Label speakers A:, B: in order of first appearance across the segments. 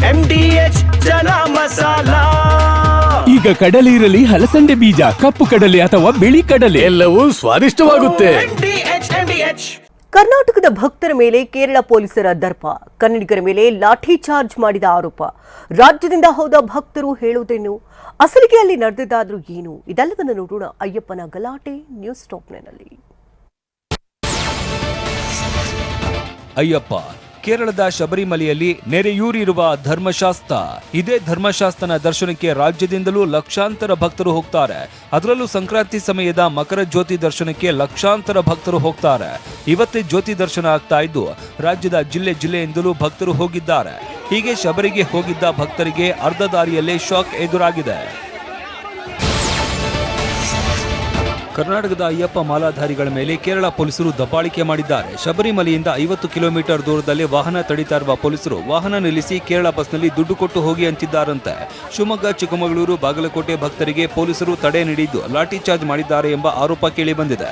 A: MDH chana masala.
B: ಈಗ ಕಡಲೆ ಇರಲಿ, ಹಲಸಂಡೆ ಬೀಜ, ಕಪ್ಪು ಕಡಲೆ ಅಥವಾ ಬಿಳಿ ಕಡಲೆ,
A: ಎಲ್ಲವೂ ಸ್ವಾದಿಷ್ಟವಾಗುತ್ತೆ.
C: ಕರ್ನಾಟಕದ ಭಕ್ತರ ಮೇಲೆ ಕೇರಳ ಪೊಲೀಸರ ದರ್ಪ. ಕನ್ನಡಿಗರ ಮೇಲೆ ಲಾಠಿ ಚಾರ್ಜ್ ಮಾಡಿದ ಆರೋಪ. ರಾಜ್ಯದಿಂದ ಹೋದ ಭಕ್ತರು ಹೇಳುವುದೇನು? ಅಸಲಿಗೆ ಅಲ್ಲಿ ನಡೆದಿದ್ದಾದ್ರೂ ಏನು? ಇದೆಲ್ಲವನ್ನು ನೋಡೋಣ ಅಯ್ಯಪ್ಪನ ಗಲಾಟೆ ನ್ಯೂಸ್ ಟಾಪ್ನಲ್ಲಿ.
D: ಅಯ್ಯಪ್ಪ ಕೇರಳದ ಶಬರಿಮಲೆಯಲ್ಲಿ ನೆರೆಯೂರಿರುವ ಧರ್ಮಶಾಸ್ತ್ರ. ಇದೇ ಧರ್ಮಶಾಸ್ತ್ರನ ದರ್ಶನಕ್ಕೆ ರಾಜ್ಯದಿಂದಲೂ ಲಕ್ಷಾಂತರ ಭಕ್ತರು ಹೋಗ್ತಾರೆ. ಅದರಲ್ಲೂ ಸಂಕ್ರಾಂತಿ ಸಮಯದ ಮಕರ ಜ್ಯೋತಿ ದರ್ಶನಕ್ಕೆ ಲಕ್ಷಾಂತರ ಭಕ್ತರು ಹೋಗ್ತಾರೆ. ಇವತ್ತೇ ಜ್ಯೋತಿ ದರ್ಶನ ಆಗ್ತಾ ಇದ್ದು ರಾಜ್ಯದ ಜಿಲ್ಲೆಯಿಂದಲೂ ಭಕ್ತರು ಹೋಗಿದ್ದಾರೆ. ಹೀಗೆ ಶಬರಿಗೆ ಹೋಗಿದ್ದ ಭಕ್ತರಿಗೆ ಅರ್ಧ ದಾರಿಯಲ್ಲೇ ಶಾಕ್ ಎದುರಾಗಿದೆ. ಕರ್ನಾಟಕದ ಅಯ್ಯಪ್ಪ ಮಾಲಾಧಾರಿಗಳ ಮೇಲೆ ಕೇರಳ ಪೊಲೀಸರು ದಬ್ಬಾಳಿಕೆ ಮಾಡಿದ್ದಾರೆ. ಶಬರಿಮಲೆಯಿಂದ 50 ಕಿಲೋಮೀಟರ್ ದೂರದಲ್ಲಿ ವಾಹನ ತಡೀತಾ ಇರುವ ಪೊಲೀಸರು ವಾಹನ ನಿಲ್ಲಿಸಿ ಕೇರಳ ಬಸ್ನಲ್ಲಿ ದುಡ್ಡು ಕೊಟ್ಟು ಹೋಗಿ ಅಂತಿದ್ದಾರಂತೆ. ಶಿವಮೊಗ್ಗ, ಚಿಕ್ಕಮಗಳೂರು, ಬಾಗಲಕೋಟೆ ಭಕ್ತರಿಗೆ ಪೊಲೀಸರು ತಡೆ ನೀಡಿದ್ದು ಲಾಠಿ ಚಾರ್ಜ್ ಮಾಡಿದ್ದಾರೆ ಎಂಬ ಆರೋಪ ಕೇಳಿಬಂದಿದೆ.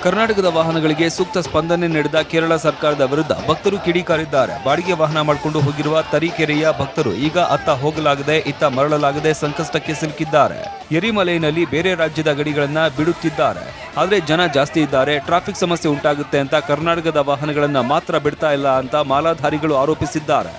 D: ಕರ್ನಾಟಕದ ವಾಹನಗಳಿಗೆ ಸೂಕ್ತ ಸ್ಪಂದನೆ ನೀಡಿದ ಕೇರಳ ಸರ್ಕಾರದ ವಿರುದ್ಧ ಭಕ್ತರು ಕಿಡಿಕಾರಿದ್ದಾರೆ. ಬಾಡಿಗೆ ವಾಹನ ಮಾಡಿಕೊಂಡು ಹೋಗಿರುವ ತರೀಕೆರೆಯ ಭಕ್ತರು ಈಗ ಅತ್ತ ಹೋಗಲಾಗದೆ ಇತ್ತ ಮರಳಲಾಗದೆ ಸಂಕಷ್ಟಕ್ಕೆ ಸಿಲುಕಿದ್ದಾರೆ. ಎರಿಮಲೆಯಲ್ಲಿ ಬೇರೆ ರಾಜ್ಯದ ಗಡಿಗಳನ್ನ ಬಿಡುತ್ತಿದ್ದಾರೆ. ಆದ್ರೆ ಜನ ಜಾಸ್ತಿ ಇದ್ದಾರೆ, ಟ್ರಾಫಿಕ್ ಸಮಸ್ಯೆ ಉಂಟಾಗುತ್ತೆ ಅಂತ ಕರ್ನಾಟಕದ ವಾಹನಗಳನ್ನ ಮಾತ್ರ ಬಿಡ್ತಾ ಇಲ್ಲ ಅಂತ ಮಾಲಾಧಾರಿಗಳು ಆರೋಪಿಸಿದ್ದಾರೆ.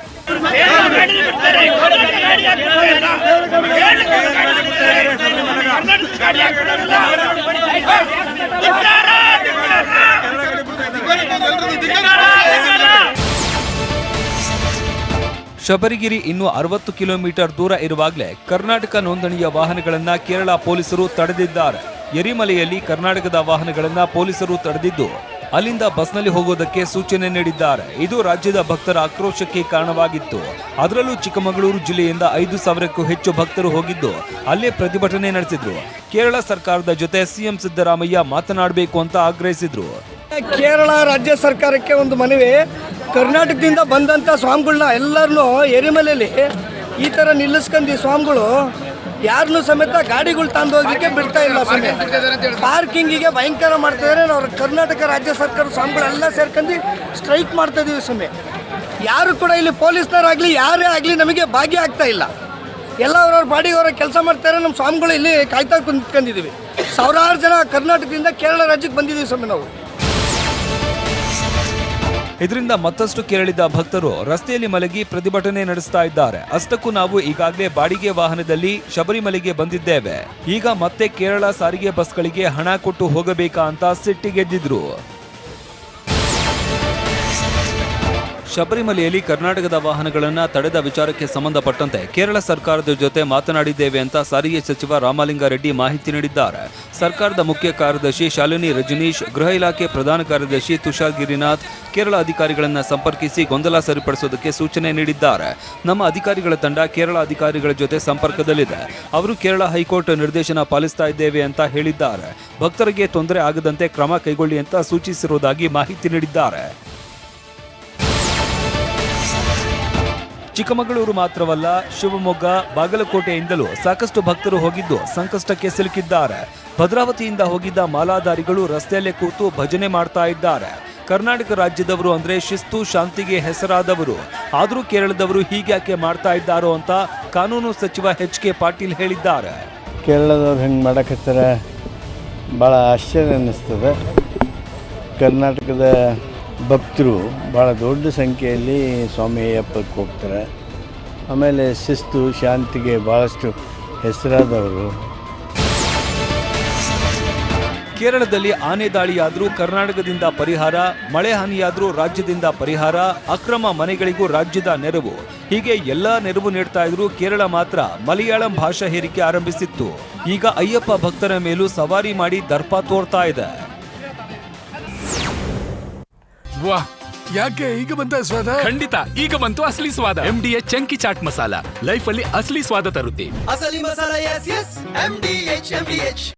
D: ಶಬರಿಗಿರಿ ಇನ್ನು 60 ಕಿಲೋಮೀಟರ್ ದೂರ ಇರುವಾಗಲೇ ಕರ್ನಾಟಕ ನೋಂದಣಿಯ ವಾಹನಗಳನ್ನ ಕೇರಳ ಪೊಲೀಸರು ತಡೆದಿದ್ದಾರೆ. ಎರಿಮಲೆಯಲ್ಲಿ ಕರ್ನಾಟಕದ ವಾಹನಗಳನ್ನ ಪೊಲೀಸರು ತಡೆದಿದ್ದು ಅಲ್ಲಿಂದ ಬಸ್ನಲ್ಲಿ ಹೋಗೋದಕ್ಕೆ ಸೂಚನೆ ನೀಡಿದ್ದಾರೆ. ಇದು ರಾಜ್ಯದ ಭಕ್ತರ ಆಕ್ರೋಶಕ್ಕೆ ಕಾರಣವಾಗಿತ್ತು. ಅದರಲ್ಲೂ ಚಿಕ್ಕಮಗಳೂರು ಜಿಲ್ಲೆಯಿಂದ 5,000ಕ್ಕೂ ಹೆಚ್ಚು ಭಕ್ತರು ಹೋಗಿದ್ದು ಅಲ್ಲೇ ಪ್ರತಿಭಟನೆ ನಡೆಸಿದ್ರು. ಕೇರಳ ಸರ್ಕಾರದ ಜೊತೆ ಸಿಎಂ ಸಿದ್ದರಾಮಯ್ಯ ಮಾತನಾಡಬೇಕು ಅಂತ ಆಗ್ರಹಿಸಿದ್ರು.
E: ಕೇರಳ ರಾಜ್ಯ ಸರ್ಕಾರಕ್ಕೆ ಒಂದು ಮನವಿ, ಕರ್ನಾಟಕದಿಂದ ಬಂದಂಥ ಸ್ವಾಮಿಗಳನ್ನ ಎಲ್ಲರನ್ನೂ ಎರಿಮಲೆಯಲ್ಲಿ ಈ ಥರ ನಿಲ್ಲಿಸ್ಕೊಂಡು ಸ್ವಾಮಿಗಳು ಯಾರನ್ನೂ ಸಮೇತ ಗಾಡಿಗಳು ತಂದು ಹೋಗ್ಲಿಕ್ಕೆ ಬಿಡ್ತಾ ಇಲ್ಲ. ಪಾರ್ಕಿಂಗಿಗೆ ಭಯಂಕರ ಮಾಡ್ತಿದ್ದಾರೆ. ನಾವು ಕರ್ನಾಟಕ ರಾಜ್ಯ ಸರ್ಕಾರ ಸ್ವಾಮಿಗಳೆಲ್ಲ ಸೇರ್ಕೊಂಡು ಸ್ಟ್ರೈಕ್ ಮಾಡ್ತಾ ಇದೀವಿ. ಯಾರು ಕೂಡ ಇಲ್ಲಿ ಪೊಲೀಸ್ನವರಾಗಲಿ ಯಾರೇ ಆಗಲಿ ನಮಗೆ ಭಾಗ್ಯ ಆಗ್ತಾ ಇಲ್ಲ. ಎಲ್ಲ ಅವ್ರವ್ರ ಬಾಡಿಗೆ ಅವರ ಕೆಲಸ ಮಾಡ್ತಾರೆ. ನಮ್ಮ ಸ್ವಾಮಿಗಳು ಇಲ್ಲಿ ಕಾಯ್ತಾ ಕುಂತ್ಕೊಂಡಿದ್ದೀವಿ. ಸಾವಿರಾರು ಜನ ಕರ್ನಾಟಕದಿಂದ ಕೇರಳ ರಾಜ್ಯಕ್ಕೆ ಬಂದಿದ್ದೀವಿ ನಾವು.
D: ಇದರಿಂದ ಮತ್ತಷ್ಟು ಕೆರಳಿದ ಭಕ್ತರು ರಸ್ತೆಯಲ್ಲಿ ಮಲಗಿ ಪ್ರತಿಭಟನೆ ನಡೆಸ್ತಾ ಇದ್ದಾರೆ. ಅಷ್ಟಕ್ಕೂ ನಾವು ಈಗಾಗಲೇ ಬಾಡಿಗೆ ವಾಹನದಲ್ಲಿ ಶಬರಿಮಲೆಗೆ ಬಂದಿದ್ದೇವೆ, ಈಗ ಮತ್ತೆ ಕೇರಳ ಸಾರಿಗೆ ಬಸ್ಗಳಿಗೆ ಹಣ ಕೊಟ್ಟು ಹೋಗಬೇಕಾ ಅಂತ ಸಿಟ್ಟಿಗೆದ್ದಿದ್ರು. ಶಬರಿಮಲೆಯಲ್ಲಿ ಕರ್ನಾಟಕದ ವಾಹನಗಳನ್ನು ತಡೆದ ವಿಚಾರಕ್ಕೆ ಸಂಬಂಧಪಟ್ಟಂತೆ ಕೇರಳ ಸರ್ಕಾರದ ಜೊತೆ ಮಾತನಾಡಿದ್ದೇವೆ ಅಂತ ಸಾರಿಗೆ ಸಚಿವ ರಾಮಲಿಂಗಾರೆಡ್ಡಿ ಮಾಹಿತಿ ನೀಡಿದ್ದಾರೆ. ಸರ್ಕಾರದ ಮುಖ್ಯ ಕಾರ್ಯದರ್ಶಿ ಶಾಲಿನಿ ರಜನೀಶ್, ಗೃಹ ಇಲಾಖೆ ಪ್ರಧಾನ ಕಾರ್ಯದರ್ಶಿ ತುಷಾರ್ ಗಿರಿನಾಥ್ ಕೇರಳ ಅಧಿಕಾರಿಗಳನ್ನು ಸಂಪರ್ಕಿಸಿ ಗೊಂದಲ ಸರಿಪಡಿಸೋದಕ್ಕೆ ಸೂಚನೆ ನೀಡಿದ್ದಾರೆ. ನಮ್ಮ ಅಧಿಕಾರಿಗಳ ತಂಡ ಕೇರಳ ಅಧಿಕಾರಿಗಳ ಜೊತೆ ಸಂಪರ್ಕದಲ್ಲಿದೆ. ಅವರು ಕೇರಳ ಹೈಕೋರ್ಟ್ ನಿರ್ದೇಶನ ಪಾಲಿಸ್ತಾ ಇದ್ದೇವೆ ಅಂತ ಹೇಳಿದ್ದಾರೆ. ಭಕ್ತರಿಗೆ ತೊಂದರೆ ಆಗದಂತೆ ಕ್ರಮ ಕೈಗೊಳ್ಳಿ ಅಂತ ಸೂಚಿಸಿರುವುದಾಗಿ ಮಾಹಿತಿ ನೀಡಿದ್ದಾರೆ. ಚಿಕ್ಕಮಗಳೂರು ಮಾತ್ರವಲ್ಲ, ಶಿವಮೊಗ್ಗ, ಬಾಗಲಕೋಟೆಯಿಂದಲೂ ಸಾಕಷ್ಟು ಭಕ್ತರು ಹೋಗಿದ್ದು ಸಂಕಷ್ಟಕ್ಕೆ ಸಿಲುಕಿದ್ದಾರೆ. ಭದ್ರಾವತಿಯಿಂದ ಹೋಗಿದ್ದ ಮಾಲಾಧಾರಿಗಳು ರಸ್ತೆಯಲ್ಲೇ ಕೂತು ಭಜನೆ ಮಾಡ್ತಾ ಇದ್ದಾರೆ. ಕರ್ನಾಟಕ ರಾಜ್ಯದವರು ಅಂದ್ರೆ ಶಿಸ್ತು, ಶಾಂತಿಗೆ ಹೆಸರಾದವರು. ಆದರೂ ಕೇರಳದವರು ಹೀಗ್ಯಾಕೆ ಮಾಡ್ತಾ ಇದ್ದಾರೋ ಅಂತ ಕಾನೂನು ಸಚಿವ ಎಚ್ ಕೆ ಪಾಟೀಲ್ ಹೇಳಿದ್ದಾರೆ.
F: ಕೇರಳದವ್ರು ಹೆಂಗೆ ಮಾಡಕತ್ತಾರೆ ಭಾಳ ಆಶ್ಚರ್ಯ ಅನ್ನಿಸ್ತದೆ. ಕರ್ನಾಟಕದ ಭಕ್ತರು ಭಾಳ ದೊಡ್ಡ ಸಂಖ್ಯೆಯಲ್ಲಿ ಸ್ವಾಮಿ ಅಯ್ಯಪ್ಪಕ್ಕೆ ಹೋಗ್ತಾರೆ. ಆಮೇಲೆ ಶಿಸ್ತು, ಶಾಂತಿಗೆ ಭಾಳಷ್ಟು ಹೆಸರಾದವರು.
D: ಕೇರಳದಲ್ಲಿ ಆನೆ ದಾಳಿಯಾದರೂ ಕರ್ನಾಟಕದಿಂದ ಪರಿಹಾರ, ಮಳೆ ಹಾನಿಯಾದರೂ ರಾಜ್ಯದಿಂದ ಪರಿಹಾರ, ಅಕ್ರಮ ಮನೆಗಳಿಗೂ ರಾಜ್ಯದ ನೆರವು, ಹೀಗೆ ಎಲ್ಲಾ ನೆರವು ನೀಡ್ತಾ ಇದ್ರು. ಕೇರಳ ಮಾತ್ರ ಮಲಯಾಳಂ ಭಾಷಾ ಹೇರಿಕೆ ಆರಂಭಿಸಿತ್ತು. ಈಗ ಅಯ್ಯಪ್ಪ ಭಕ್ತರ ಮೇಲೂ ಸವಾರಿ ಮಾಡಿ ದರ್ಪ ತೋರ್ತಾ ಇದೆ.
G: ವಾಹ್, ಯಾಕೆ ಈಗ ಬಂತ ಸ್ವಾದ?
B: ಖಂಡಿತ ಈಗ ಬಂತು ಅಸಲಿ ಸ್ವಾದ. MDH chunky chaat masala life ಅಲ್ಲಿ ಅಸಲಿ ಸ್ವಾದ ತರುತ್ತೆ.
A: ಅಸಲಿ ಮಸಾಲ, MDH.